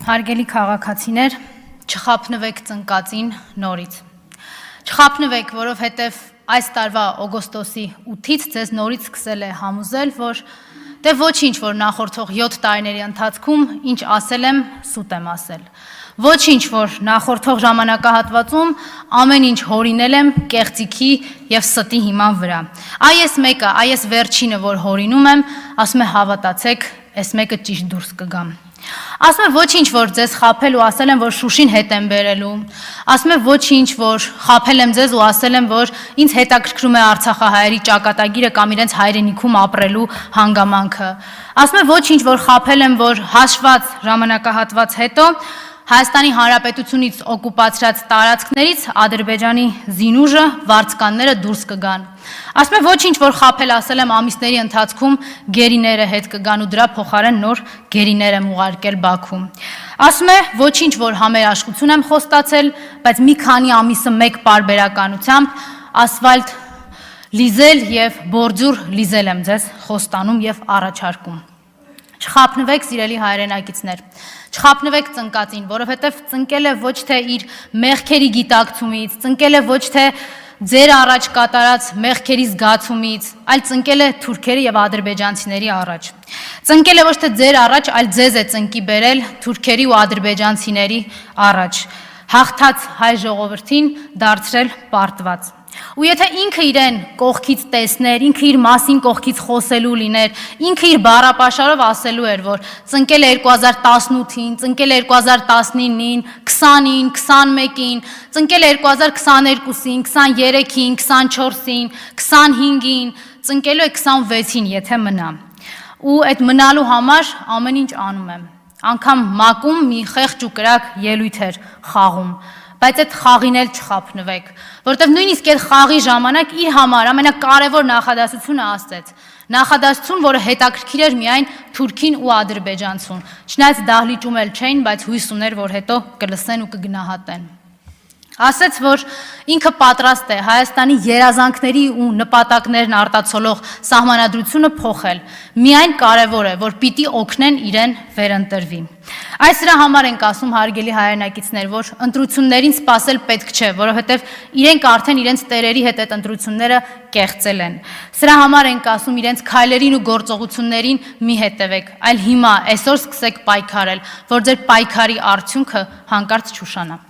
Հարգելի քաղաքացիներ, չխաբնվեք ծնկածին նորից։ Չխաբնվեք, որովհետև այս տարվա օգոստոսի 8-ից ձեզ նորից սկսել է համոզել, որ դե ոչինչ, որ նախորդող 7 տարիների ընթացքում ինչ ասել եմ, սուտ եմ ասել։ Ոչինչ, որ նախորդող ժամանակահատվածում ամեն ինչ հորինել եմ կեղծիքի եւ ստի հիման վրա։ Այս մեկը, այս վերջինը, որ հորինում եմ, ասում է հավատացեք, այս մեկը ճիշտ դուրս կգամ։ Ասում է ոչինչ, որ ձեզ խաբել ու ասել եմ, որ Շուշին հետ եմ բերելու։ Ասում է ոչինչ, որ խաբել եմ ձեզ ու ասել եմ, որ ինձ հետաքրքրում է Արցախահայերի ճակատագիրը կամ իրենց հայրենիքում ապրելու հանգամանքը։ Ասում է ոչինչ, որ խաբել եմ, որ հաշված ժամանակահատված հետո Հայաստանի Հանրապետությունից օկուպացրած տարածքներից Ադրբեջանի զինուժը, վարձկանները դուրս կգան։ Ասում է ոչինչ, որ խաբել ասել եմ ամիսների ընթացքում գերիները հետ կգան ու դրա փոխարեն նոր գերիներ եմ ուղարկել Բաքու։ Ասում է ոչինչ, որ համերաշխություն եմ խոստացել, բայց մի քանի ամիսը մեկ պարբերականությամբ ասֆալտ լիզել եւ բորջուր լիզել եմ ձեզ խոստանում եւ առաջարկում։ Չխաբնվեք, սիրելի հայրենակիցներ, չխաբնվեք ծնկածին, որովհետև ծնկել է ոչ թե իր մեղքերի գիտակցումից, ծնկել է ոչ թե ձեր առաջ կատարած մեղքերի զգացումից, այլ ծնկել է թուրքերի եւ ադրբեջանցիների առաջ։ Ծնկել է ոչ թե ձեր առաջ, այլ ձեզ է ծնկի բերել թուրքերի ու ադրբեջանցիների առաջ, հաղթած հայ ժողովրդին դարձրել պարտված։ Ու եթե ինքը իրեն կողքից տեսներ, ինքը իր մասին կողքից խոսելու լիներ, ինքը իր բառապաշարով ասելու էր, որ ծնկել է 2018-ին, ծնկել է 2019-ին, 20-ին, 21-ին, ծնկել է 2022-ին, 23-ին, 24-ին, 25-ին, ծնկելու է 26-ին, եթե մնա։ Ու այդ մնալու համար ամեն ինչ անում եմ։ Անգամ մակում մի խեղճ ու կրակ ելույթ էր խաղում։ Բայց այդ խաղին էլ չխաբնվեք, որովհետև նույնիսկ այդ խաղի ժամանակ իր համար ամենակարևոր նախադասությունը ասեց։ Նախադասություն, որը հետաքրքիր էր միայն թուրքին ու ադրբեջանցուն։ Չնայած դահլիճում էլ չէին, բայց հույս ուներ, որ հետո կլսեն ու կգնահատեն։ Ասեց, որ ինքը պատրաստ է Հայաստանի երազանքների ու նպատակներն արտացոլող սահմանադրությունը փոխել։ Միայն կարևոր է, որ պիտի օգնեն իրեն վերընտրվի։ Այս դրա համար ենք ասում, հարգելի հայրենակիցներ, որ ընտրություններին սպասել պետք չէ, որովհետև իրենք արդեն իրենց տերերի հետ այդ ընտրությունները կեղծել են։ Սրա համար ենք ասում, իրենց քայլերին ու գործողություններին մի հետևեք, այլ հիմա այսօր սկսեք պայքարել, որ ձեր պայքարի արդյունքը հանկարծ չուշանա։